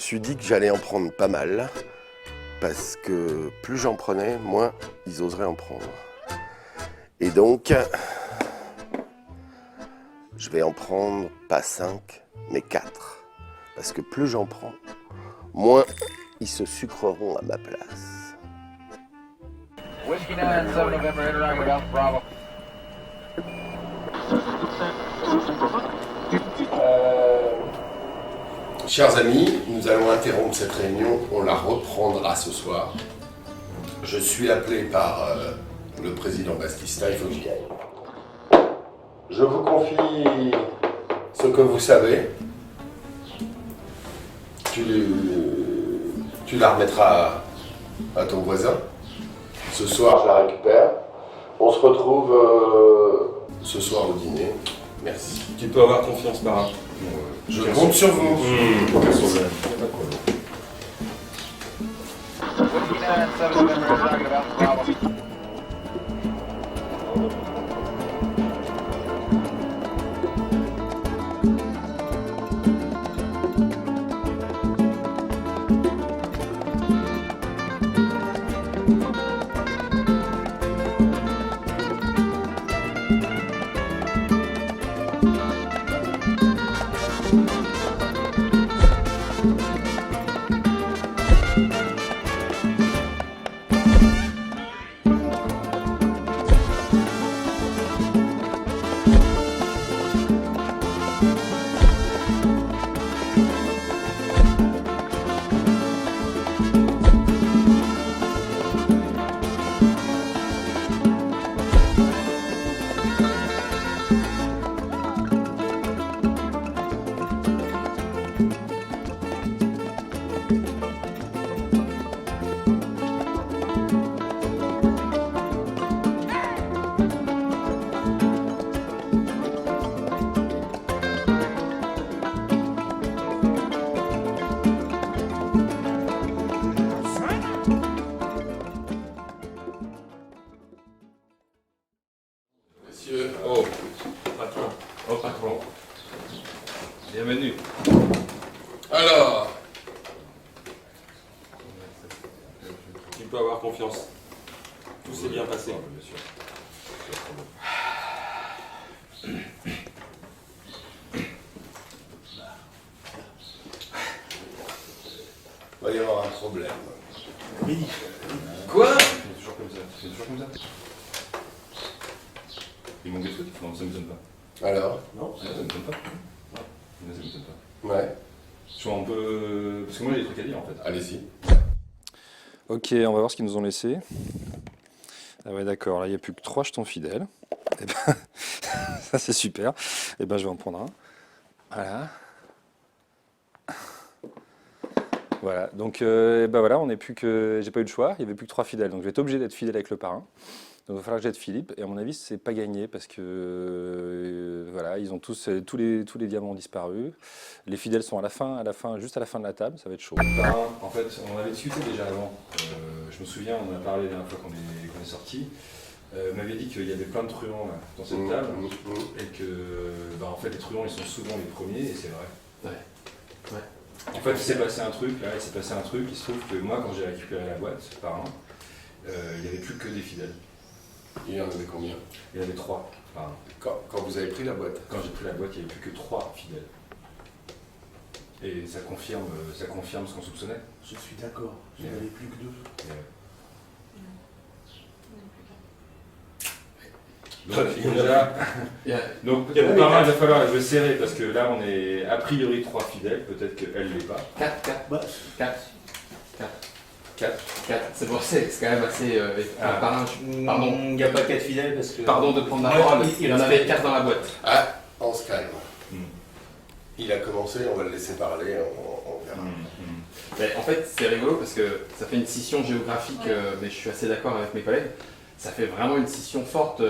suis dit que j'allais en prendre pas mal, parce que plus j'en prenais, moins ils oseraient en prendre. Et donc, je vais en prendre pas 5, mais 4. Parce que plus j'en prends, moins ils se sucreront à ma place. Whiskey 9, 7 November, interact with Alpha Bravo. Chers amis, nous allons interrompre cette réunion, on la reprendra ce soir. Je suis appelé par le président Bastista, il faut que j'y aille. Je vous confie ce que vous savez. Tu la remettras à ton voisin. Ce soir, je la récupère. On se retrouve ce soir au dîner. Merci. Tu peux avoir confiance, Parrain. Je compte sur vous. Aucun problème. Whiskey 9, 7 November, interact with Alpha Bravo. Messieurs, Oh, patron. Oh, patron. Bienvenue. alors, Tu peux avoir confiance. Tout s'est bien passé. il va y avoir un problème. Quoi? C'est toujours comme ça. C'est toujours comme ça. Il manque des trucs? Non, ça ne m'étonne pas. Alors, Non, ça ne m'étonne pas. Non, ça ne m'étonne pas. ouais, Je suis un peu... Parce que moi, j'ai des trucs à dire, en fait. allez-y. Ok, on va voir ce qu'ils nous ont laissé. Ah ouais, d'accord, là il n'y a plus que 3 jetons fidèles. Eh ben, ça c'est super. Et ben je vais en prendre un. Voilà. Voilà, donc ben voilà, on n'est plus que. J'ai pas eu le choix, il n'y avait plus que 3 fidèles. Donc je vais être obligé d'être fidèle avec le parrain. Donc il va falloir que j'aide Philippe. Et à mon avis, c'est pas gagné parce que voilà, ils ont tous les diamants ont disparu. Les fidèles sont à la fin, juste à la fin de la table, ça va être chaud. Parrain, en fait, on avait discuté déjà avant. Je me souviens, on en a parlé la dernière fois qu'on est sorti. M'avait dit qu'il y avait plein de truands là, dans cette table et que en fait les truands ils sont souvent les premiers et c'est vrai. Ouais. En fait il s'est passé un truc, il se trouve que moi quand j'ai récupéré la boîte par an, il n'y avait plus que des fidèles. Il y en avait combien? Il y en avait 3 par an. Quand vous avez pris la boîte? Quand j'ai pris la boîte, il n'y avait plus que 3 fidèles. Et ça confirme ce qu'on soupçonnait. Je suis d'accord, il n'y en avait plus que 2. Donc déjà, donc mon parrain, il va falloir, je vais serrer parce que là on est a priori 3 fidèles, peut-être qu'elle ne l'est pas. 4. C'est pour ça que c'est quand même assez. Pardon. Il n'y a pas 4 fidèles parce que. Pardon de prendre la parole, il y en avait 4 dans la boîte. Ah, on se calme. Il a commencé, on va le laisser parler, on verra. Mais en fait, c'est rigolo parce que ça fait une scission géographique, mais je suis assez d'accord avec mes collègues. Ça fait vraiment une scission forte.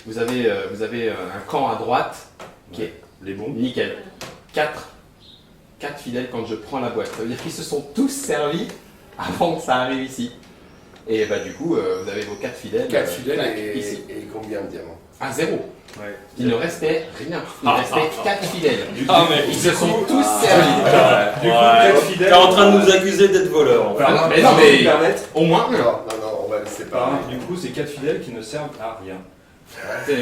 Vous avez un camp à droite qui est Les bons. nickel. 4 fidèles quand je prends la boîte. Ça veut dire qu'ils se sont tous servis avant que ça arrive ici. Et bah du coup, vous avez vos 4 fidèles. 4 fidèles ici. et combien de diamants? Ah, 0. Ouais. Il ne restait rien. Il restait 4 fidèles. mais Ils se sont tous servis. Du coup, 4 fidèles. T'es en train de nous accuser d'être voleurs. En fait. Ah, mais non, mais au moins un. Non, on va laisser parler. Du coup, c'est 4 fidèles qui ne servent à rien. C'est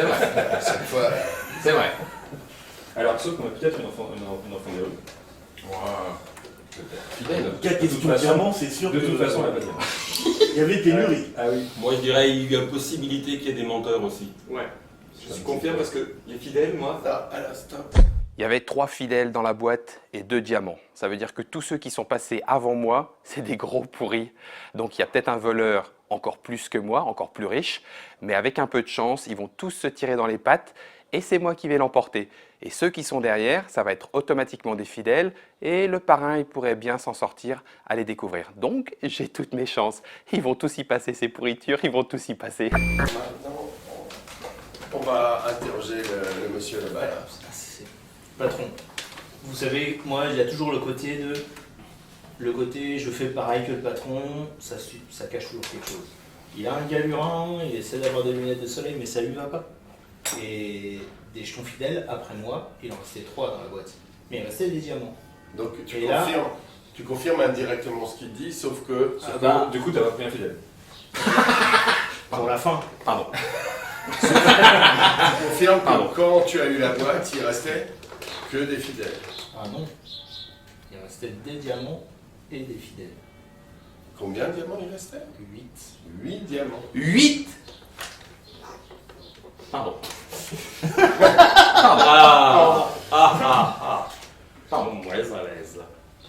vrai. Chaque fois. C'est vrai. Alors, sauf qu'on a peut-être une enfant d'héros. Fidèle. 4 toute questions façon- diamants, c'est sûr De toute que- façon, on l'a pas dit. il y avait pénurie. Ah oui. Moi, je dirais il y a possibilité qu'il y ait des menteurs aussi. Ouais, je suis confiant parce que les fidèles, moi, Non, alors stop. Il y avait 3 fidèles dans la boîte et 2 diamants. Ça veut dire que tous ceux qui sont passés avant moi, c'est des gros pourris. Donc il y a peut-être un voleur encore plus que moi, encore plus riche, mais avec un peu de chance, ils vont tous se tirer dans les pattes et c'est moi qui vais l'emporter. Et ceux qui sont derrière, ça va être automatiquement des fidèles et le parrain, il pourrait bien s'en sortir à les découvrir. Donc j'ai toutes mes chances. Ils vont tous y passer ces pourritures, ils vont tous y passer. Maintenant, on va interroger le monsieur là-bas. là. Patron, vous savez, moi, il y a toujours le côté je fais pareil que le patron, ça cache toujours quelque chose. Il a un galurin, il essaie d'avoir des lunettes de soleil, mais ça lui va pas. Et des jetons fidèles, après moi, il en restait 3 dans la boîte. Mais il restait des diamants. Donc Et là- tu confirmes indirectement ce qu'il dit, sauf que. Du coup, t'as pas pris un fidèle. Pour la fin. Pardon. Tu confirmes que Pardon. quand tu as eu la boîte, il restait que des fidèles. Ah non. Il restait des diamants et des fidèles. Combien de diamants il restait 8. 8 diamants. 8. Pardon. Pardon, moi, à l'aise là.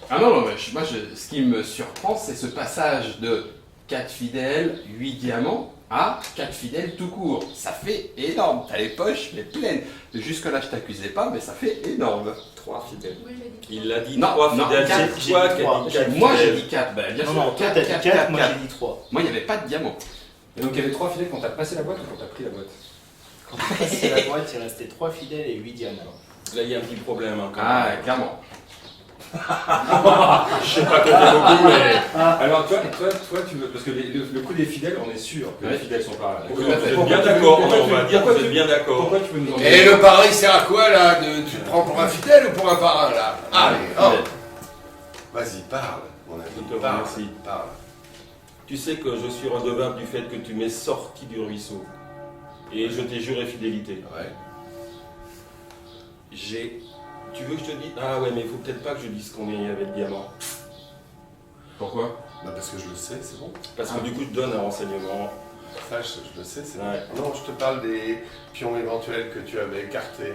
Ah non, non, mais ce qui me surprend, c'est ce passage de 4 fidèles, 8 diamants à 4 fidèles tout court. Ça fait énorme. T'as les poches, mais pleines. Jusque-là, je t'accusais pas, mais ça fait énorme. 3 fidèles. Il a dit Non, 3 non, fidèles. quatre, C'est j'ai toi dit qui as trois. dit 4 Moi, j'ai dit 4. Bah, bien Non, sûr, non, toi t'as dit 4, moi j'ai dit 3. Moi, il n'y avait pas de diamant. Et donc, il y avait 3 fidèles quand t'as passé la boîte ou quand t'as pris la boîte? Quand on passait la boîte, il restait 3 fidèles et 8 diamants. Là, il y a un petit problème. Hein, quand Ah, même. clairement. Je sais pas compter beaucoup, mais. Alors, toi, tu veux. Parce que le coup des fidèles, on est sûr que les Ouais. fidèles sont pas là. Vous êtes bien d'accord, on va dire que vous êtes bien d'accord. Pourquoi tu veux nous en Et le parrain, il sert à quoi là Tu te prends pour un fidèle ou pour un parrain là Allez, oh. Vas-y, parle, mon ami. Je te Parle, remercie. parle. Tu sais que je suis redevable du fait que tu m'es sorti du ruisseau. Et je t'ai juré fidélité. Ouais. Tu veux que je te dise? Ah ouais, mais il faut peut-être pas que je dise combien il y avait de diamants. Pourquoi? Bah parce que je le sais, c'est bon. Parce que du coup, je donne un renseignement. Ça, je le sais, c'est Ouais. bon. Non, je te parle des pions éventuels que tu avais écartés.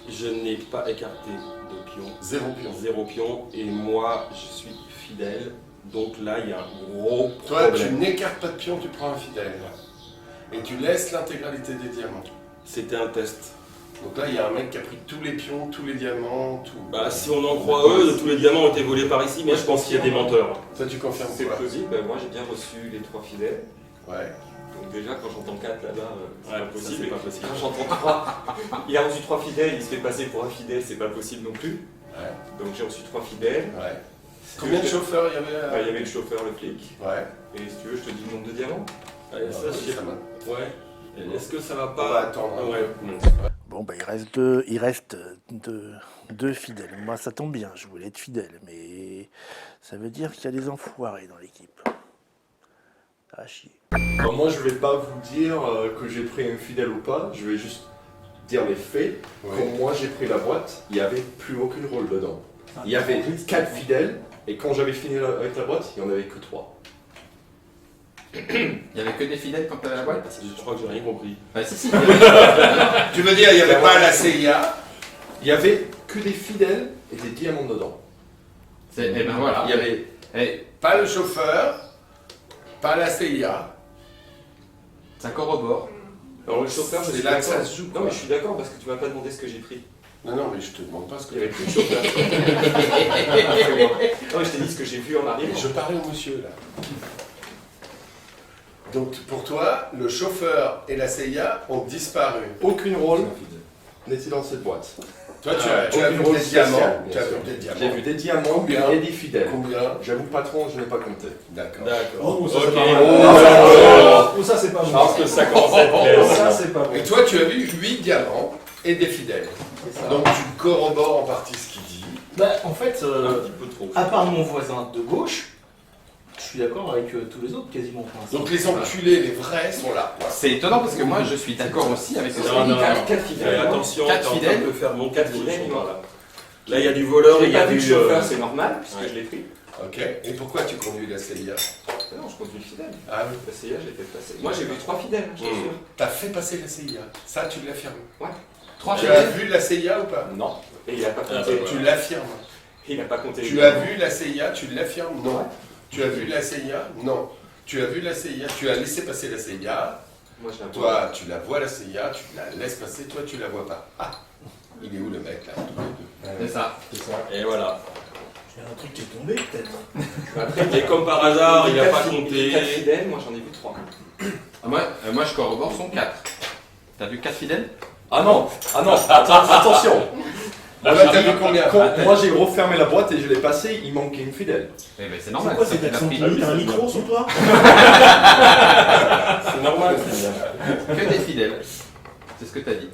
Je n'ai pas écarté de pion. 0 pion. 0 pion. Et moi, je suis fidèle. Donc là, il y a un gros Toi, tu problème. n'écartes pas de pion, tu prends un fidèle. Et tu laisses l'intégralité des diamants. C'était un test. Donc là, il y a un mec qui a pris tous les pions, tous les diamants, tout. Bah, si on en croit eux, tous les diamants ont été volés par ici, mais je pense qu'il y a des menteurs. Toi, tu confirmes c'est quoi plausible. Moi, j'ai bien reçu les 3 fidèles. Ouais. Donc déjà, quand j'entends 4 là-bas, c'est Ouais, pas ça, possible. c'est pas possible. Quand j'entends 3, il a reçu 3 fidèles, il se fait passer pour un fidèle, c'est pas possible non plus. Ouais. Donc j'ai reçu 3 fidèles. Ouais. Combien de chauffeurs il y avait Il y avait le chauffeur, le flic. Ouais. Et si tu veux, je te dis le nombre de diamants. Ouais, ça, je sais ça pas. va. Ouais. Est-ce que ça va On va pas attendre. un Ouais. peu. Bon, bah, il reste deux fidèles. Moi, ça tombe bien, je voulais être fidèle, mais ça veut dire qu'il y a des enfoirés dans l'équipe. Ah, chier. Alors moi, je vais pas vous dire que j'ai pris un fidèle ou pas, je vais juste dire les faits. Ouais. Quand moi j'ai pris la boîte, il n'y avait plus aucune rôle dedans. Il y avait 4 fidèles, et quand j'avais fini avec la boîte, il n'y en avait que 3. Il n'y avait que des fidèles quand t'avais la boîte? Je crois que j'ai rien compris. Bah si, si. Tu veux dire, il n'y avait pas la CIA? Il y avait que des fidèles et des diamants dedans. Et ben voilà. Il y avait... Eh, Pas le chauffeur, pas la CIA. ça corrobore. Alors le chauffeur, je C'est suis là que d'accord. ça se joue, Non quoi. mais je suis d'accord parce que tu m'as pas demandé ce que j'ai pris. Non, non, mais je te demande pas ce que Il n'y avait plus de chauffeur. Non mais je t'ai dit ce que j'ai vu en arrivant. Je parlais au monsieur là. Donc pour toi, le chauffeur et la CIA ont disparu. Aucune rôle n'était dans cette boîte. Toi, tu as aucune vu rôle des diamants. spécial, Tu as bien sûr. vu des diamants. J'ai vu des diamants Combien et des fidèles. Combien J'avoue, patron, je n'ai pas compté. D'accord. D'accord. Oh, ça, Ok. c'est pas mal. Oh, ça, c'est pas Je mal. pense que ça commence à être clair. Ça, c'est pas bon. Et toi, tu as vu 8 diamants et des fidèles. C'est ça. Donc tu corrobores en partie ce qu'il dit. Bah, en fait, Un petit peu trop. à part mon voisin de gauche, je suis d'accord avec tous les autres quasiment. Enfin, Donc les enculés, les vrais, sont là. Voilà. C'est étonnant parce que moi je suis d'accord aussi avec ce que Non, non, dit. non. 4 fidèles. Attention, Quatre t'es en train fidèles. de faire mon 4 4 fidèles, il là. Là, il y a du voleur et J'ai il y a pas vu le du. chauffeur, c'est normal, puisque ouais. je l'ai pris. Ok. Et pourquoi tu conduis la CIA? Non, je conduis le fidèle. Ah oui. La CIA, je l'ai fait passer. Moi, j'ai vu 3 fidèles, je t'assure. T'as fait passer la CIA. Ça, tu l'affirmes. Trois Tu as fidèles. vu la CIA ou pas? Non. Et il a pas Ah, compté. bah, Tu l'affirmes. Il n'a pas compté. Tu as vu la CIA, tu l'affirmes? Non. Tu as vu la CIA? Non. Tu as vu la CIA, tu as laissé passer la CIA. Moi, je la vois. Toi, tu la vois la CIA, tu la laisses passer, toi, tu la vois pas. Ah, il est où le mec là tous les deux? C'est ça. Et voilà. Il y a un truc qui est tombé peut-être. Après, Et comme par hasard, il n'a pas compté. 4 fidèles, moi, j'en ai vu 3. Moi je corrobore son 4. T'as vu 4 fidèles? Ah non, attention. Ah bah, t'as vu combien? Moi j'ai refermé la boîte et je l'ai passé, il manquait une fidèle. Eh ben c'est C'est normal. quoi ça cet fait la accent prise. timide? T'as un micro sur toi? C'est normal. Que des fidèles. C'est ce que t'as dit.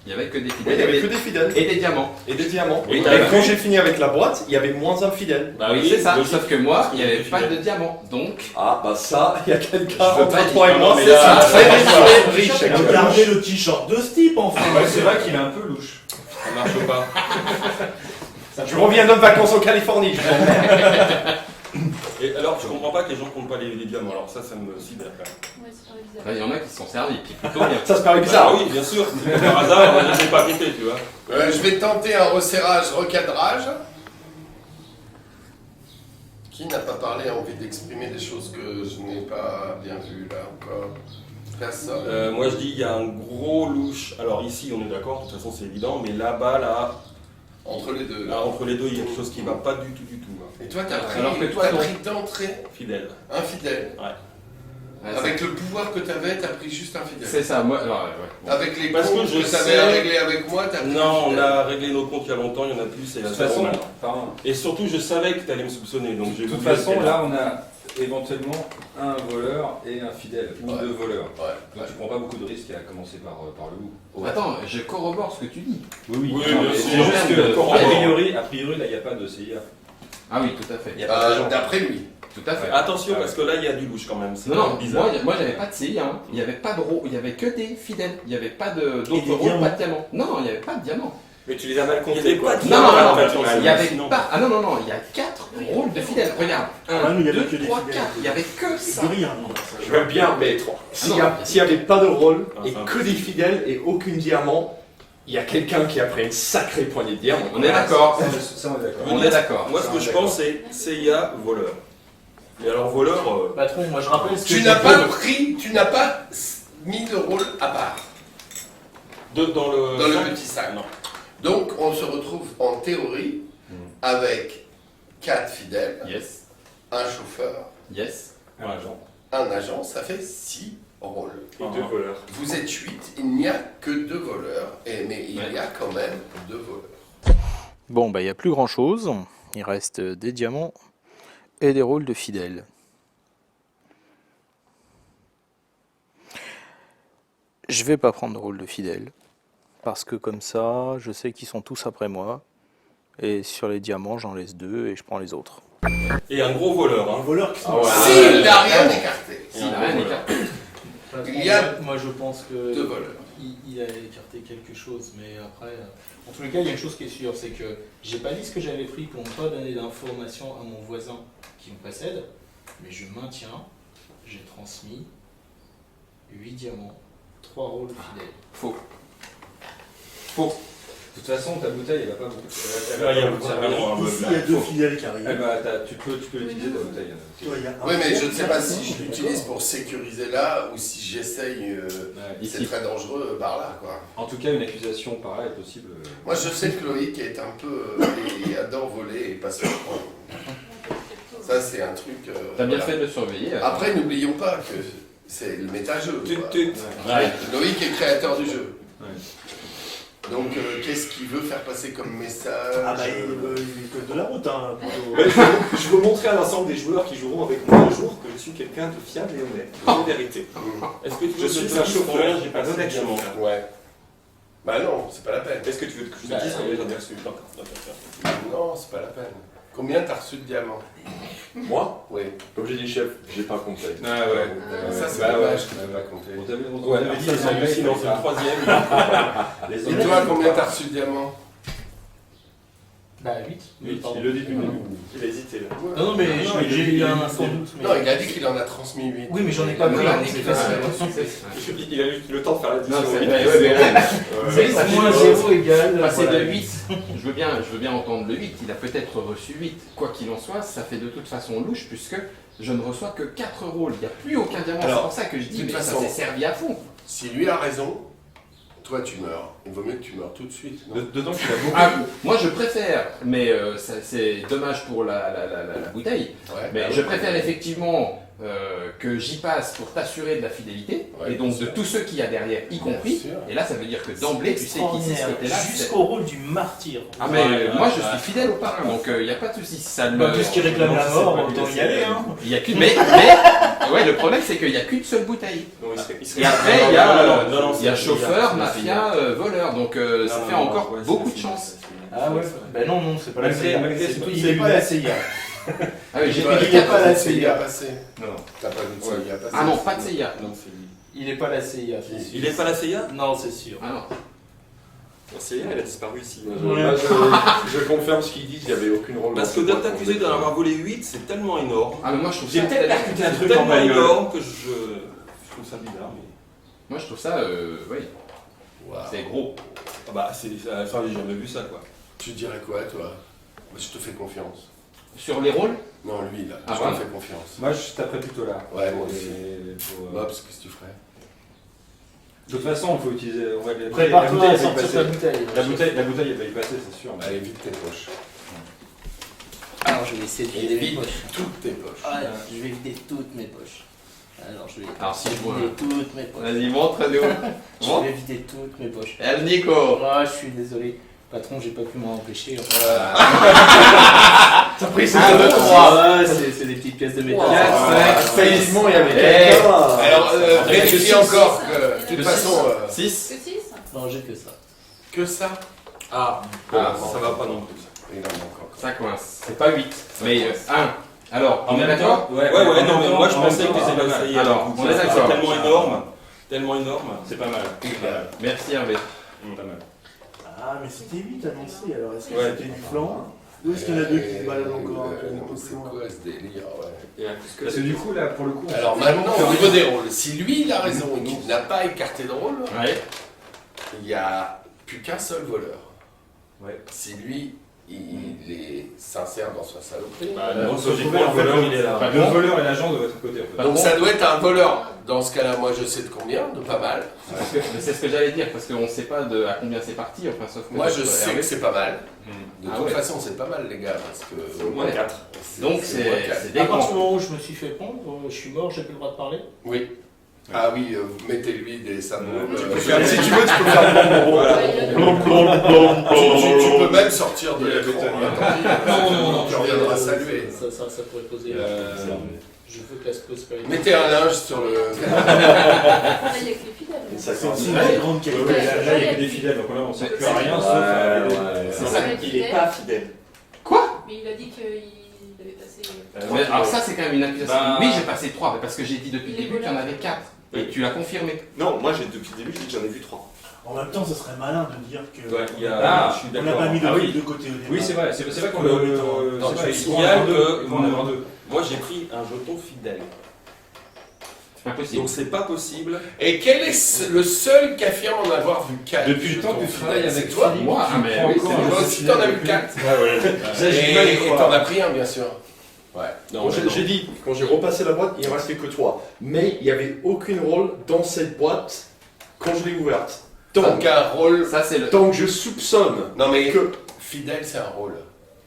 Il y avait que des Il fidèles n'y avait que des fidèles et des diamants. et des diamants. Oui, Et t'as quand vu. j'ai fini avec la boîte, il y avait moins un fidèle. Bah oui, c'est ça. logique. Sauf que moi, Parce il qu'il n'y y a avait des pas fidèles. de diamants. Donc, Ah bah ça, il y a quelqu'un Je veux pas entre dire- toi et non, moi, mais c'est là- ça. là- Très riche avec le Regardez le t-shirt de ce type enfin. C'est vrai qu'il est un peu louche. Ça marche pas. Je reviens de vacances en Californie. Et alors, je comprends pas que les gens comptent pas les diamants. Alors ça me sidère quand même. Ouais, c'est pas bizarre. là, il y en a qui se sont servis. Qui plutôt bien. Ça se paraît bizarre. Bah oui, bien sûr. Comme par hasard, je les ai pas comptés, tu vois. Je vais tenter un resserrage, recadrage. Qui n'a pas parlé a envie d'exprimer des choses que je n'ai pas bien vues là encore? Personne. Moi je dis il y a un gros louche. Alors ici on est d'accord, de toute façon c'est évident, mais là-bas, Entre les deux. Là. là, entre les deux, il y a quelque chose qui va pas du tout. Hein. Et toi, t'as pris, Alors que toi, t'as non. pris d'entrée Fidèle. un fidèle. Ouais, Avec le pouvoir que t'avais, t'as pris juste un fidèle. c'est ça. Moi, alors, ouais. Avec les Parce que comptes je que t'avais sais- à régler avec moi, t'as pris un Non, on fidèle. a réglé nos comptes il y a longtemps, il y en a plus, et De à toute zéro façon, maintenant. enfin, Et surtout, je savais que tu allais me soupçonner, donc j'ai de toute voulu façon, rester là, on a éventuellement un voleur et un fidèle, ou Ouais. 2 voleurs. Ouais. Donc tu prends pas beaucoup de risques à commencer par le haut. Attends, je corrobore ce que tu dis. Oui, Oui, Non, bien mais sûr. c'est juste que, Corrobore. a priori, là, il n'y a pas de CIA. Ah oui, tout à fait. Il n'y a pas d'agent. D'après lui. Tout à fait. Attention, Ah parce que là, il y a du louche quand même. C'est Non, quand non, même bizarre. moi j'avais pas de CIA, hein. Il n'y avait pas de il y avait que des fidèles, il n'y avait pas Et d'autres des rôles, diamants. pas de diamants. Non, non, il n'y avait pas de diamants. Mais tu les as mal Il y comptés, avait quoi. pas de Non, non, diamants, non, en fait, il on a n'y avait sinon. pas. Ah non, non, non, il y a 4 rôles de fidèles. Regarde, Ah, 1, nous, il y avait 2, que des 3, fidèles. 4. Il n'y avait que ça. C'est rien. Je veux bien, mais s'il n'y avait pas de rôle et que des fidèles et aucun diamant, il y a quelqu'un qui a pris une sacrée poignée de diamants. On est d'accord. Ça, on est d'accord. On est d'accord. Moi, ce que je pense, c'est CIA, voleur. Et alors, voleur, Patron, moi je rappelle ce que Tu j'ai n'as dit. pas pris, tu n'as pas mis de rôle à part dans dans le le petit sac. Non. Donc on se retrouve en théorie avec 4 fidèles, Yes, un chauffeur, yes. Un agent. un agent, ça fait 6 rôles. Et 2 voleurs. Vous êtes 8, il n'y a que 2 voleurs, mais il y a quand même 2 voleurs. Bon, bah il n'y a plus grand chose. Il reste des diamants et des rôles de fidèles. Je vais pas prendre de rôle de fidèle. Parce que comme ça, je sais qu'ils sont tous après moi. Et sur les diamants, j'en laisse 2 et je prends les autres. Et un gros voleur. Un Hein. voleur qui Ah ouais. S'il n'a rien écarté, Il n'a rien écarté. Patron, il y a moi je pense que 2 voleurs. il a écarté quelque chose, mais après, en tous les cas, il y a une chose qui est sûre, c'est que j'ai pas dit ce que j'avais pris pour ne pas donner d'informations à mon voisin qui me précède, mais je maintiens, j'ai transmis 8 diamants, 3 rôles fidèles. Faux. De toute façon, ta bouteille, elle va pas beaucoup. Là, il y a vraiment un Ici, bug. il y a 2 fidèles qui arrivent. Tu peux l'utiliser, ta bouteille. Tu vois, il y a un Oui, mais je fidèle, ne sais pas un si je fidèle. l'utilise pour sécuriser là ou si j'essaye. C'est Ici. très dangereux par là, quoi. En tout cas, une accusation pareille est possible. Moi, je sais que Loïc est un peu. Il adore voler et passer le temps. Ça, c'est un truc. T'as bien voilà. fait de le surveiller. Après, n'oublions pas que c'est le méta-jeu. Tut, quoi. tut. Ouais. Loïc est créateur du jeu. Donc, qu'est-ce qu'il veut faire passer comme message? Ah bah il veut le code de la route, hein. Ouais, je veux montrer à l'ensemble des joueurs qui joueront avec moi un jour que je suis quelqu'un de fiable et honnête. C'est la vérité. Est-ce que tu Je veux suis que je un te dise chauffeur, combien j'ai un passé de honnête diamants? chauffeur. Ouais. Bah non, c'est pas la peine. Est-ce que tu veux que je te dise combien j'en ai reçu? Non, c'est pas la peine. Combien t'as reçu de diamants? Moi? Oui. Comme j'ai dit, chef, j'ai pas compté. Ah ouais. Ça, c'est Bah dommage ouais. que tu n'as pas compté. On t'avait dit les Anglais, Sinon, c'est le troisième. Et toi, combien t'as reçu de diamants? Bah 8. Il le dit depuis le début. Il a hésité là. Non, mais j'ai eu un sans doute. Mais... Non, il a dit qu'il en a transmis 8. Oui, mais j'en ai pas pris, donc c'est facile. Il a eu le temps de faire l'addition. Non, c'est C'est moins 0 égale. Passer de 8, je veux bien entendre le 8, il a peut-être reçu 8. Quoi qu'il en soit, ça fait de toute façon louche puisque je ne reçois que 4 rôles. Il n'y a plus aucun diamant. C'est pour ça que je dis, de mais toute ça façon, s'est servi à fond. Si lui a raison, toi tu meurs. Il vaut mieux que tu meurs tout de suite. Non Dedans, tu as beaucoup. Ah, moi je préfère, mais c'est dommage pour la bouteille, Ouais, mais bah je ouais. préfère effectivement que j'y passe pour t'assurer de la fidélité, Ouais, et donc bien de sûr. tous ceux qu'il y a derrière, y compris. sûr. Et là ça veut dire que d'emblée tu sais qui c'est ce côté-là. Jusqu'au rôle du martyr. Ah mais moi je suis fidèle au parrain, donc il n'y a pas de souci. Ça Bah, puisqu'il réclame la mort, autant y aller. Hein. Il y a qu'une, mais ouais, le problème c'est qu'il n'y a qu'une seule bouteille. Non, Et après il y a, non, il y a c'est- chauffeur, c'est- mafia, voleur, donc ça fait encore beaucoup de chance. Ah ouais. Bah non, c'est pas la CIA. Il est pas la CIA. Ah oui, j'ai Il pris n'y a quatre. pas la CIA passé. Non. T'as pas vu de CIA passé. Ah non, pas de CIA. Non, c'est lui. Il est pas la CIA, c'est sûr. Il est pas la CIA? Non, c'est sûr. Ah non. La CIA, elle a disparu ici. Ouais. Je confirme ce qu'ils disent, il n'y avait aucune rôle. Parce que d'être accusé d'en avoir volé 8, c'est tellement énorme. Ah mais moi je trouve J'ai ça peut-être percuté un c'est truc en tellement bagnole. énorme que je trouve ça bizarre. Mais... Moi je trouve ça, oui, Waouh. c'est gros. Ah bah, ça, j'ai jamais vu ça quoi. Tu dirais quoi, toi? Moi, je te fais confiance. Sur les rôles, Non, lui, là. Ah, je voilà. te fais confiance. Moi, je taperais plutôt là. Ouais, Pour moi aussi. pour, Bobs, qu'est-ce que tu ferais? De toute façon, il faut utiliser. Ouais, la Prépare-toi à elle va y sortir passer. ta bouteille. La bouteille, elle va y passer, c'est sûr. Allez, vite tes poches. Alors je vais essayer de Et vider mes vide poches. toutes tes poches. Ah, je vais vider toutes mes poches. Alors je vais Alors, si je vois- vider toutes mes poches. vas-y montre-nous. Je vais vider toutes mes poches. El Nico. Ah, je suis désolé. Patron, j'ai pas pu m'en empêcher. T'as pris ça 1, 2, 3. C'est des petites pièces de métal. 4, 5, 6. Effectivement, il y avait Eh, quelqu'un. Alors, vérifie six. encore que, de toute façon, 6. Que 6? Non, j'ai que ça. que ça. Ah, bon, ça va pas non plus. Il en manque encore. Ça coince. C'est pas 8, mais 1. Alors, on est d'accord? Ouais, non, mais moi je pensais que c'était pas la CIA. Alors, on est C'est d'accord. tellement énorme. C'est pas mal. Merci Hervé. Pas mal. Ah, mais c'était 8 annoncé, alors est-ce que Ouais. c'était du flan? Ou est-ce qu'il y en a deux qui se baladent encore un peu Non, plus c'est loin? quoi ce délire, ouais. Parce que du coup, là, pour le coup. Alors maintenant, au niveau des rôles, si lui il a raison et qu'il n'a pas écarté de rôle, Ouais. il n'y a plus qu'un seul voleur. Ouais. Si lui, il est sincère dans sa saloperie. Donc logiquement, le voleur il est là. Le voleur et l'agent de votre côté, en fait. Donc ça doit être un voleur. Dans ce cas-là, moi je sais de combien, de pas mal. Mais c'est ce que j'allais dire, parce qu'on ne sait pas à combien c'est parti, enfin sauf que... Moi je sais que c'est pas mal. De Ah toute ouais. façon, c'est pas mal les gars, parce que... C'est au moins 4. Donc moins c'est quatre. des À partir grands. du moment où je me suis fait prendre, je suis mort, j'ai plus le droit de parler. Oui. Ah oui, mettez-lui des symboles. Si tu veux, tu peux faire Tu peux même sortir de l'écran. Non, Tu reviendras saluer. Ça pourrait poser. Je veux que la pose pas. Mettez un linge sur le... Là, il y a que les fidèles. C'est aussi une grande qualité. Là, il y a que des fidèles, donc là, on ne sert plus à rien, sauf à... C'est ça. Il est pas fidèle. Mais il a dit qu'il avait passé. Mais alors ça c'est quand même une accusation. Bah- Oui, j'ai passé 3, parce que j'ai dit depuis le début qu'il y en avait 4. Et tu l'as confirmé. Non, moi depuis le début, j'ai dit que j'en ai vu 3. En même temps, ce serait malin de dire que. Ouais, il y a, Ah, je suis On n'a d'accord. pas mis Ah oui. de côté au départ. Oui, c'est vrai qu'on Le- le... Non, c'est je vrai, te ils vont en signale avoir deux. que Ils vont en avoir deux. moi j'ai pris un jeton fidèle. C'est pas possible. Donc c'est pas possible. Et quel est le seul qui affirme en avoir vu 4? Depuis le temps que tu travailles avec toi. Philippe, Moi, tu ah, mais prends oui, encore c'est un Moi jeu aussi, fidèle t'en as depuis- vu 4. Ça, j'ai du mal à y Et croire. t'en as pris un, bien sûr. Ouais. Non, J'ai dit, quand j'ai repassé la boîte, il ne restait que 3. Mais il n'y avait aucun rôle dans cette boîte quand je l'ai ouverte. Donc un rôle... Ça c'est le... Donc je soupçonne Non mais que... fidèle, c'est un rôle.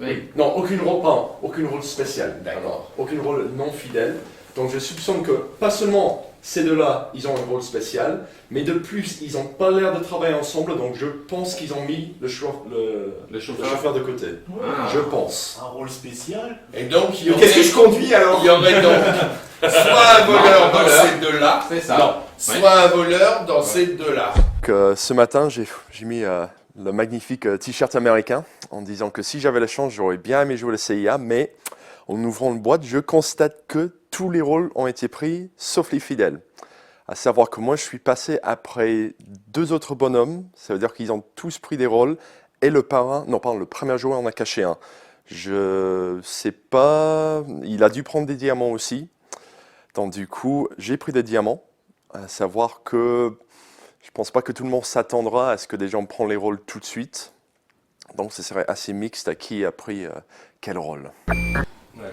Oui. Non, aucun rôle, pas aucun rôle spécial. D'accord. Aucun rôle non fidèle. Donc je soupçonne que, pas seulement Ces deux-là, ils ont un rôle spécial, mais de plus, ils n'ont pas l'air de travailler ensemble, donc je pense qu'ils ont mis le chauffeur de côté. Je pense. Un rôle spécial. Et donc, il y aurait, Qu'est-ce que je conduis alors? il y aurait donc soit un voleur dans ces deux-là, C'est ça. non, soit un voleur dans ces deux-là. Ce matin, j'ai mis le magnifique t-shirt américain en disant que si j'avais la chance, j'aurais bien aimé jouer la CIA, mais en ouvrant une boîte, je constate que tous les rôles ont été pris, sauf les fidèles. À savoir que moi, je suis passé après 2 autres bonhommes, ça veut dire qu'ils ont tous pris des rôles, et le premier joueur en a caché un. Je sais pas, il a dû prendre des diamants aussi, donc du coup, j'ai pris des diamants, à savoir que je pense pas que tout le monde s'attendra à ce que des gens prennent les rôles tout de suite. Donc ce serait assez mixte à qui a pris quel rôle. Ouais.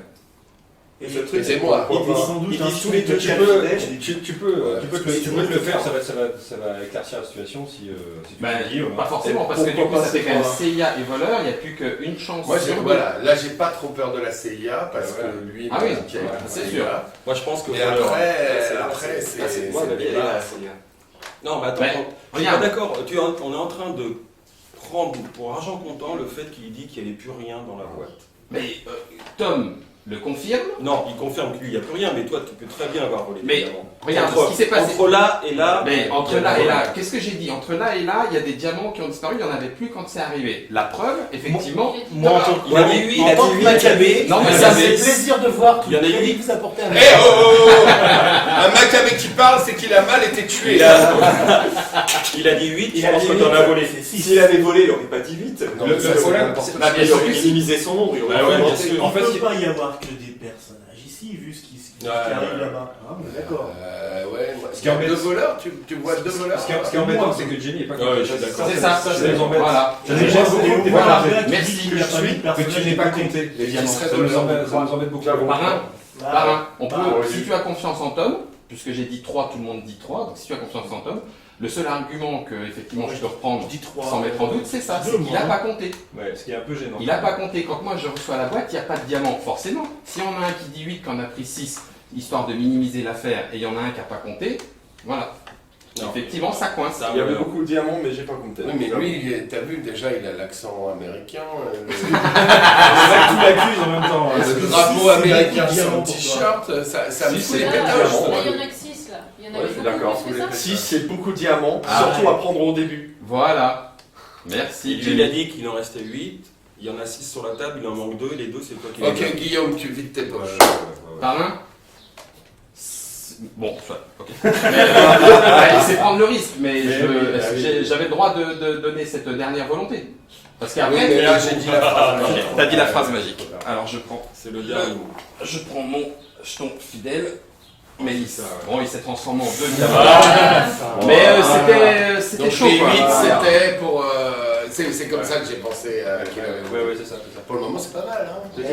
Et le truc, c'est moi. Ils disent tous les deux Tu peux te le faire, ça va éclaircir la situation si tu Ben, dis. pas forcément, parce que du coup, ça fait quand même CIA et voleur, il n'y a plus qu'une chance. Moi, sur deux. voilà, là, j'ai pas trop peur de la CIA parce que lui, Ah oui, qui a été c'est CIA. sûr. Moi, je pense que. Mais voilà, après, c'est moi, ma vie, elle est là, c'est bien. Non, mais attends, on est pas d'accord. On est en train de prendre pour argent comptant le fait qu'il dit qu'il n'y avait plus rien dans la boîte. Mais Tom le confirme. Non, il confirme qu'il n'y a plus rien, mais toi, tu peux très bien avoir volé. Mais regarde ce qui s'est passé. Entre là et là. Mais entre là et là, qu'est-ce que j'ai dit? Entre là et là, il y a des diamants qui ont disparu, il n'y en avait plus quand c'est arrivé. La preuve, effectivement. Il a dit 8, il a dit 8. Non, mais ça fait plaisir de voir tout Il y en a le eu que vous apportez un Eh oh Un Maccabée qui parle, c'est qu'il a mal été tué. Il a dit 8, je pense que t'en as volé. S'il avait volé, il n'aurait pas dit 8. Le problème, Il aurait minimisé son nombre. Il aurait En fait, il ne peut pas y avoir que des personnages ici, vu ce qui arrive là-bas. Ah, bon, d'accord. Ouais, Ce qui embête- deux voleurs, tu vois deux voleurs. Ce qui est embêtant, c'est que Jenny n'est pas Ouais, je suis d'accord. C'est ça, ça nous embête. Voilà. Ça nous embête beaucoup. Voilà. Merci Merci. que je suis, que tu n'aies pas compté les diamants. Ça nous embête beaucoup. Marin, si tu as confiance en Tom, puisque j'ai dit 3, tout le monde dit 3, donc si tu as confiance en Tom, le seul argument que effectivement je peux reprendre sans mettre en doute, c'est ça, c'est qu'il n'a pas compté. Ouais, ce qui est un peu gênant. Il n'a pas compté. Quand moi je reçois la boîte, il n'y a pas de diamant, forcément. Si on a un qui dit 8, qu'on a pris 6, histoire de minimiser l'affaire, et il y en a un qui n'a pas compté, voilà. Non. Effectivement, ça coince. Il y avait beaucoup de diamants, mais j'ai pas compté. Oui, mais lui, t'as vu, déjà, il a l'accent américain. Tu l'accuses en même temps. Le drapeau américain sur le t-shirt, ça me fout les pétages. Il y en a que 6 là. Il y en avait beaucoup d'accord. plus que ça. 6, c'est beaucoup de diamants, surtout à prendre au début. Voilà. Merci. Il a dit qu'il en restait 8. Il y en a 6 sur la table, il en manque 2, et les 2, c'est toi qui les as. Ok, Guillaume, tu vides tes poches. Marin. Bon, soit, ok. C'est prendre le risque, mais j'avais le droit de donner cette dernière volonté. Parce qu'après, Oui, mais là, j'ai dit la phrase magique. T'as dit la phrase magique. Alors je prends. C'est le dernier. Je prends mon jeton fidèle. Mélissa. Bon, il s'est transformé en 2 diamants. Mais c'était chaud. Donc, Quoi. les 8, c'était pour. C'est comme ça que j'ai pensé qu'il avait. Ouais, c'est ça. Pour le moment, c'est pas mal. Hein.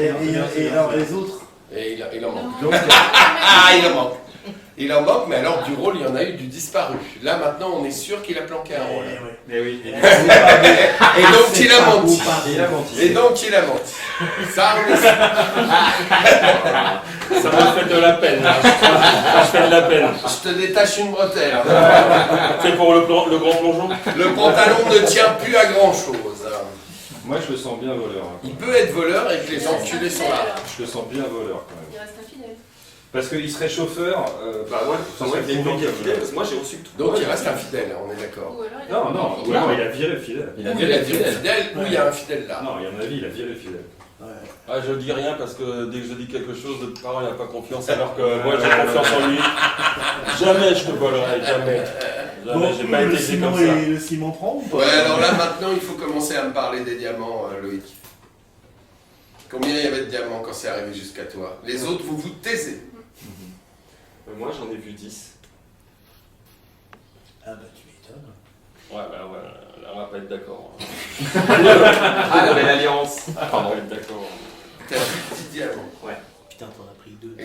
Et alors les autres? Et il en manque. Ah, il en manque. Il en manque, mais alors du rôle, il y en a eu du disparu. Là, maintenant, on est sûr qu'il a planqué un rôle. Mais oui. Et donc, il a menti. Il a menti. Et donc, il a menti. Ça, on le sait. Ça m'a fait de la peine. Je fais de la peine. Je te détache une bretelle. C'est pour le grand plongeon. Le pantalon ne tient plus à grand-chose. Moi, je le sens bien voleur. Il peut être voleur et que les enculés sont là. Je le sens bien voleur quand même. Il reste infidèle. Parce qu'il serait chauffeur. Bah ouais, il est planqué fidèle, parce que moi j'ai reçu tout. Donc il reste infidèle, on est d'accord. Ou alors Non, non, il a viré fidèle. Il a viré fidèle ou il y a un fidèle là. Non, il y a un avis, il a viré fidèle. Ah, je dis rien parce que dès que je dis quelque chose, le parent n'a pas confiance, alors que moi j'ai confiance en lui. Jamais je te volerai, jamais. Jamais, j'ai pas été élevé comme ça. Le ciment prend ou pas? Ouais, alors là maintenant il faut commencer à me parler des diamants, Loïc. Combien il y avait de diamants quand c'est arrivé jusqu'à toi? Les autres, vous vous taisez. Moi j'en ai vu 10. Ah bah tu m'étonnes. Ouais, bah ouais, là on va pas être d'accord. Ah, la belle alliance. On va être d'accord. T'as vu petit diamant? Ouais. Putain, t'en as pris 2.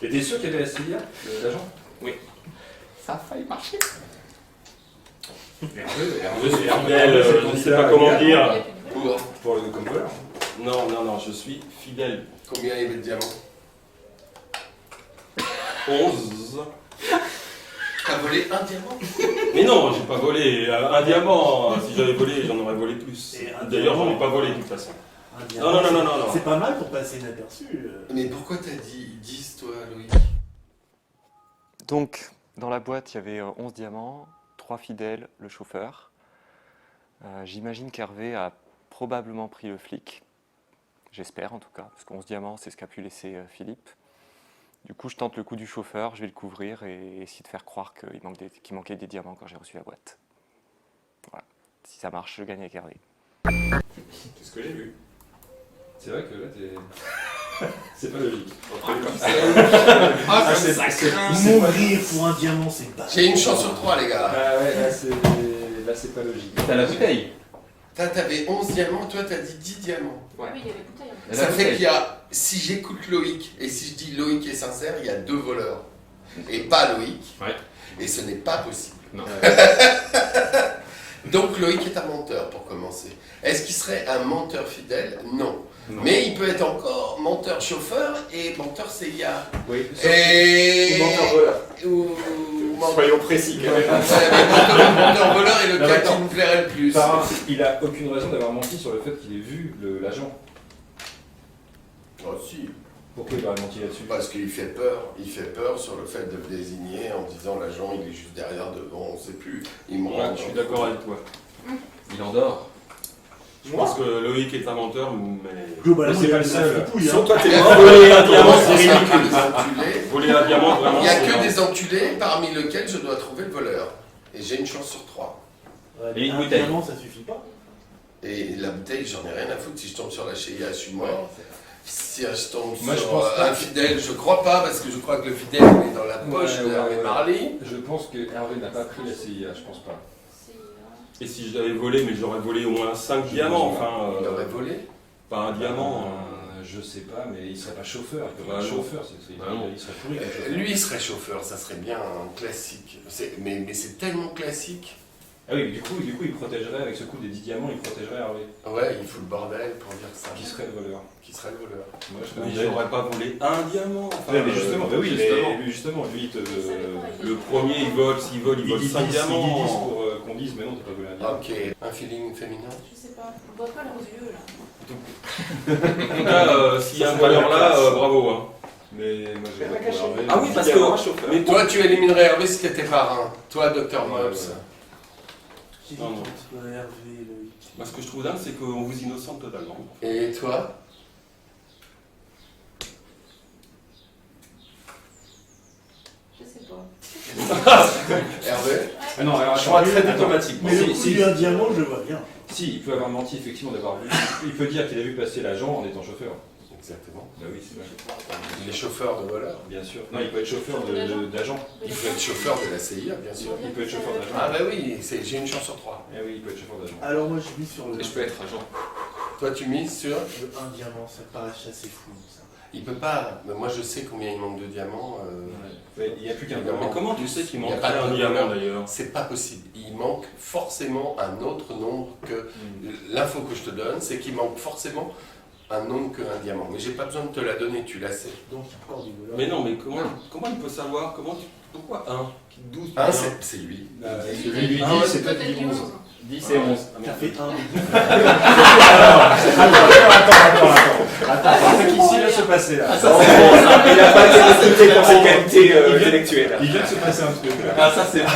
Et t'es sûr qu'il y avait la CIA, l'agent? Oui. Ça a failli marcher. Fidèle, je ne sais pas comment dire. Pour le contrôleur. Non, je suis fidèle. Combien il y avait de diamants? 11. T'as volé un diamant? Mais non, j'ai pas volé un diamant. Si j'avais volé, j'en aurais volé plus. D'ailleurs, j'en ai pas volé de toute façon. Non. C'est pas mal pour passer inaperçu. Mais pourquoi t'as dit 10 toi, Loïc? Donc, dans la boîte, il y avait 11 diamants, 3 fidèles, le chauffeur. J'imagine qu'Hervé a probablement pris le flic. J'espère en tout cas, parce que 11 diamants, c'est ce qu'a pu laisser Philippe. Du coup, je tente le coup du chauffeur, je vais le couvrir et essayer de faire croire qu'il manquait des diamants quand j'ai reçu la boîte. Voilà. Si ça marche, je gagne avec Hervé. C'est ce que j'ai vu. C'est vrai que là, t'es... c'est pas logique. Mourir pour un diamant, c'est pas... J'ai une chance sur 3, les gars. Ah ouais, là, c'est pas logique. T'as la bouteille. T'avais 11 diamants, toi t'as dit 10 diamants. Ouais. Oui, il y avait bouteille. Ça fait qu'il y a, si j'écoute Loïc, et si je dis Loïc est sincère, il y a 2 voleurs. Et pas Loïc. Ouais. Et ce n'est pas possible. Non. Donc Loïc est un menteur pour commencer. Est-ce qu'il serait un menteur fidèle? Non. Mais il peut être encore menteur chauffeur et menteur CIA. Oui. Et... Ou menteur voleur. Soyons précis quand même. Menteur voleur est le cas qui me plairait le plus. Il a aucune raison d'avoir menti sur le fait qu'il ait vu l'agent. Oh si. Pourquoi il aurait menti là-dessus? Parce qu'il fait peur. Il fait peur sur le fait de le désigner en disant l'agent il est juste derrière, devant, on ne sait plus. Il me rend. Je suis d'accord avec toi. Il endort. Je pense que Loïc est un menteur, mais... Globalement, c'est pas le seul. Sur toi, t'es mort. Voler un diamant, c'est ridicule. Voler un diamant, vraiment. Il n'y a que des enculés parmi lesquels je dois trouver le voleur. Et j'ai une chance sur 3. Et une un bouteille. diamant, ça suffit pas. Et la bouteille, j'en ai rien à foutre. Si je tombe sur la CIA, je suis mort. Si je tombe Moi, je sur pense pas un fidèle, je crois pas, parce que je crois que le fidèle il est dans la poche d'Hervé Marly. Je pense que Hervé n'a pas pris la CIA, je pense pas. Et si je l'avais volé, mais j'aurais volé au moins 5 diamants, enfin... Il aurait volé? Pas un diamant. Je sais pas, mais il serait pas chauffeur. Il peut pas être chauffeur, il serait pourri comme chauffeur. Lui, il serait chauffeur, ça serait bien un classique. Mais c'est tellement classique. Ah oui, mais du coup, il protégerait, avec ce coup des 10 diamants, il protégerait Hervé. Ouais, il fout le bordel pour dire ça. Qui serait le voleur? Qui serait le voleur? Moi, Mais j'aurais pas volé un diamant. Enfin, mais justement, lui, le premier, il vole 5 diamants. Il dit 10 pour qu'on dise, mais non, t'as pas volé un diamant. Ok. Un feeling féminin? Je sais pas. On voit pas leurs yeux là. En tout cas, s'il y a un voleur là, bravo. Hein. Mais moi, j'ai pas pour Hervé. Ah oui, parce que... Mais toi, tu éliminerais Hervé si t'étais parrain. Toi, Dr. Mobs. Non. Hervé, Loïc. Moi, ce que je trouve dingue, c'est qu'on vous innocente totalement. Et toi? Je sais pas. Hervé? Ah non, alors, je crois très diplomatique. Mais le coup d'un diamant, je vois bien. Si, il peut avoir menti effectivement d'avoir vu. Il peut dire qu'il a vu passer l'agent en étant chauffeur. Exactement. Bah oui, c'est vrai. Il est chauffeur de voleur. Bien sûr. Non, il peut être chauffeur d'agent. Il peut être chauffeur de la CIA, bien sûr. Il peut être chauffeur d'agent. Ah bah oui, j'ai une chance sur 3. Eh oui, il peut être chauffeur d'agent. Alors moi, je mise sur le... Et je peux être agent. Toi, tu mises sur? Le 1 diamant, ça paraît assez fou, ça. Il peut pas. Mais moi, je sais combien il manque de diamants. Il n'y a plus qu'un Mais diamant. comment tu sais qu'il Il y a manque pas un de diamant d'ailleurs? C'est pas possible. Il manque forcément un autre nombre que... L'info que je te donne, c'est qu'il manque forcément un nombre qu'un diamant. Mais j'ai pas besoin de te la donner, tu la sais. Donc, il y a encore du voleur. Mais non, mais comment il peut savoir? Pourquoi 1? 12 1, c'est lui. Lui, 10, c'est peut-être 11. 10 et 11. T'as fait 1. Attends, c'est qu'ici vient de se passer là. Il n'a pas été recruté pour ses qualités intellectuelles. Il vient de se passer un truc là. Ah, ça c'est bon.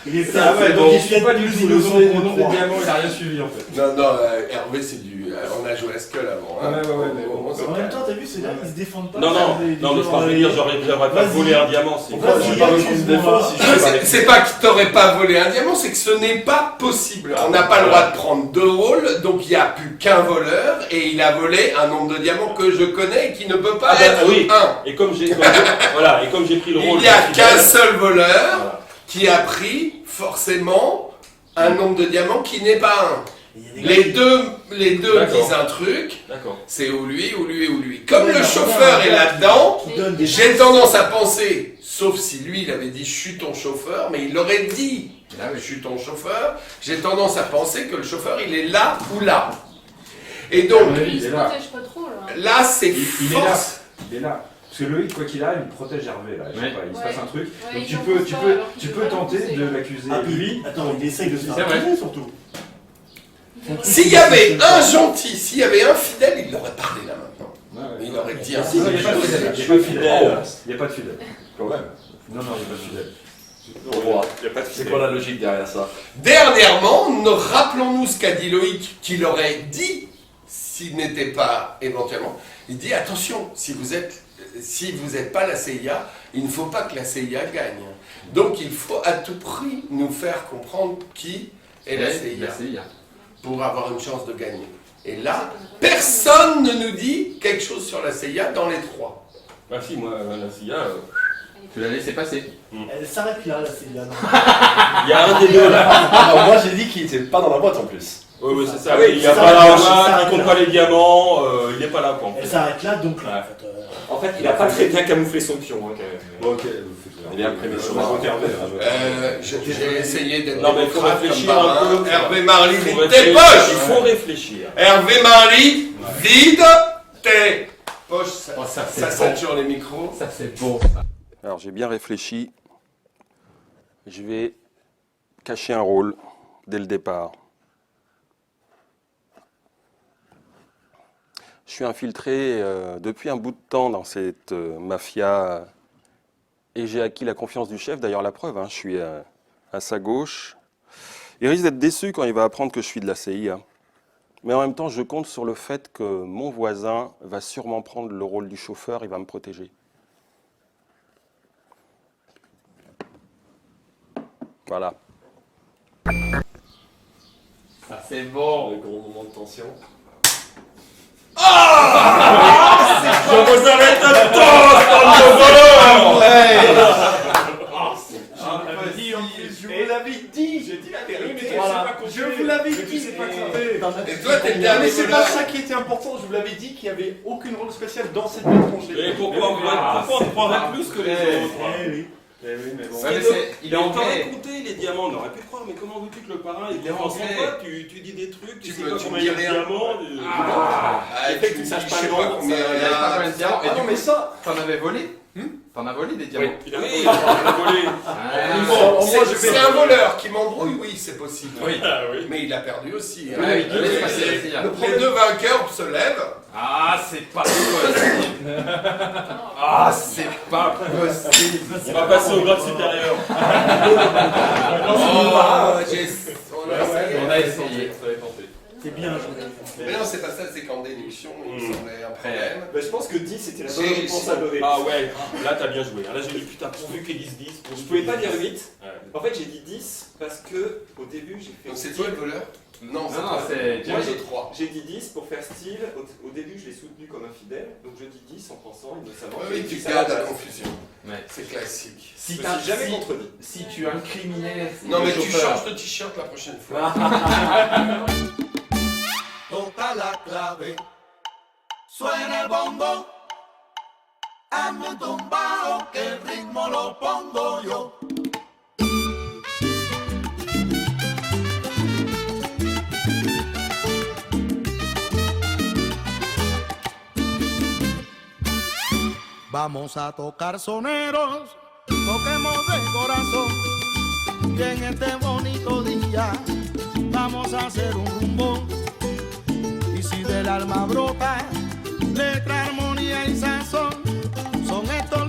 Il est Ah ouais, donc il suit pas du tout le son nom des diamants, il n'a rien suivi en fait. Non, Hervé, c'est du... On a joué à Skull avant. Hein. Ouais, mais bon. En même temps, t'as vu, c'est là, ils se défendent pas. Non, mais je pas dire, j'aurais pas volé un diamant. C'est pas que t'aurais pas volé un diamant, c'est que ce n'est pas possible. On n'a pas le droit de prendre 2 rôles, donc il n'y a plus qu'un voleur, et il a volé un nombre de diamants que je connais et qui ne peut pas être 1. Et comme j'ai pris le rôle... Il n'y a qu'un seul voleur qui a pris forcément un nombre de diamants qui n'est pas 1. Les deux disent un truc, c'est ou lui, ou lui, ou lui. Comme le chauffeur est là-dedans, j'ai tendance à penser, sauf si lui il avait dit je suis ton chauffeur, mais il l'aurait dit, je suis ton chauffeur, j'ai tendance à penser que le chauffeur il est là ou là. Et donc, Il se protège pas trop là. là, c'est Il est là. force. Il est là. Parce que Loïc, quoi qu'il arrive, il protège Hervé là. Je sais pas, il se passe un truc. Ouais, Donc il tu en peux, pousse tu pas, peux, alors qu'il tu peut peux pas tenter pousser. de l'accuser. Ah, puis, attends, il essaye de se C'est vrai. faire surtout. S'il y avait un gentil, s'il y avait un fidèle, il l'aurait parlé là maintenant. Ouais. Il aurait dit Ah, un si, il n'y a pas de fidèle. Il n'y a pas de fidèle. Il n'y a pas de fidèle. Quand même. Non, non, il n'y a pas de fidèle. C'est quoi la logique derrière ça? Dernièrement, rappelons-nous ce qu'a dit Loïc, qu'il aurait dit s'il n'était pas éventuellement. Il dit attention, si vous n'êtes pas la CIA, il ne faut pas que la CIA gagne. Donc il faut à tout prix nous faire comprendre qui est la CIA pour avoir une chance de gagner. Et là, personne ne nous dit quelque chose sur la CIA dans les trois. Bah si, moi, la CIA... Tu l'as laissé passer. Elle s'arrête là, la CIA. Il y a un des deux là. Alors moi j'ai dit qu'il était pas dans la boîte en plus. Oui, oui, c'est ça. Ah oui, Il n'y a ça pas s'arrête l'argent, là, il compte pas les diamants, il n'est pas là quoi. Elle s'arrête là, donc là. En fait, il a pas très bien camouflé son pion. Hein, quand même. Ok, Il est imprimé sur rajoute Hervé. J'ai essayé d'être Non, mais il faut démocrate réfléchir comme un parrain. peu. Hervé Marly, Il faut vide tes réfléchir. poches. Il faut réfléchir. Hervé Marly, vide tes poches. Ça sature les micros. Ça c'est beau. Alors j'ai bien réfléchi. Je vais cacher un rôle dès le départ. Je suis infiltré depuis un bout de temps dans cette mafia et j'ai acquis la confiance du chef. D'ailleurs la preuve, hein, je suis à sa gauche. Il risque d'être déçu quand il va apprendre que je suis de la CIA. Mais en même temps, je compte sur le fait que mon voisin va sûrement prendre le rôle du chauffeur et va me protéger. Voilà. Ça c'est bon. Le gros moment de tension. Je vous arrête de temps, Je vous l'avais dit. J'ai dit la vérité. Voilà. Je vous l'avais dit. Et toi, t'es le Mais dernier c'est voleur. pas ça qui était important, je vous l'avais dit qu'il n'y avait aucune rôle spéciale dans cette tronche. Et pourquoi on prendrait plus que les autres? Eh oui, mais bon. Ouais, mais c'est- il est Mais anglais. t'aurais compté les diamants, on aurait pu croire, mais comment veux-tu que le parrain il est pense anglais. quoi? Tu dis des trucs, tu sais pas tu combien me il y a dis de rien. diamants. Le fait que tu saches pas le nom, Il y avait pas combien de diamants. Et Ah du non, coup, mais ça, t'en avais volé. T'en as volé des diamants. Il a volé. Bon, moi, je c'est vais- un voleur qui m'embrouille, oui, c'est possible. Oui. Mais il a perdu aussi. hein. Ouais, il Les- laisse passer la CIA. les deux vainqueurs se lèvent. Ah, c'est pas possible. Ah, c'est pas possible. On va passer au grade supérieur. Oh, On a essayé. C'est bien. Mais non, c'est pas ça, c'est qu'en déduction, il me semblait un problème. Bah, je pense que 10 c'était la bonne J'ai- réponse à donner. Ah ouais, là t'as bien joué. Là j'ai dit putain, pourvu qu'ils disent 10. Je pouvais pas dire 8. Ouais. En fait, j'ai dit 10 parce que au début j'ai fait. Donc c'est toi le voleur? Non, c'est Non, toi. c'est Moi, j'ai 3. J'ai dit 10 pour faire style. Au début, je l'ai soutenu comme un fidèle. Donc je dis 10 en pensant, il me savant. Oui, tu ça gardes la passe. confusion. Ouais. C'est classique. Je me suis jamais contredit. Si tu incriminais. Non, le mais tu chauffeur- changes de t-shirt la prochaine fois. Toca la clave, suena el bombo, hazme un tumbao que el ritmo lo pongo yo. Vamos a tocar soneros, toquemos de corazón, y en este bonito día vamos a hacer un rumbo. Y si del alma brota letra, armonía y sazón, son estos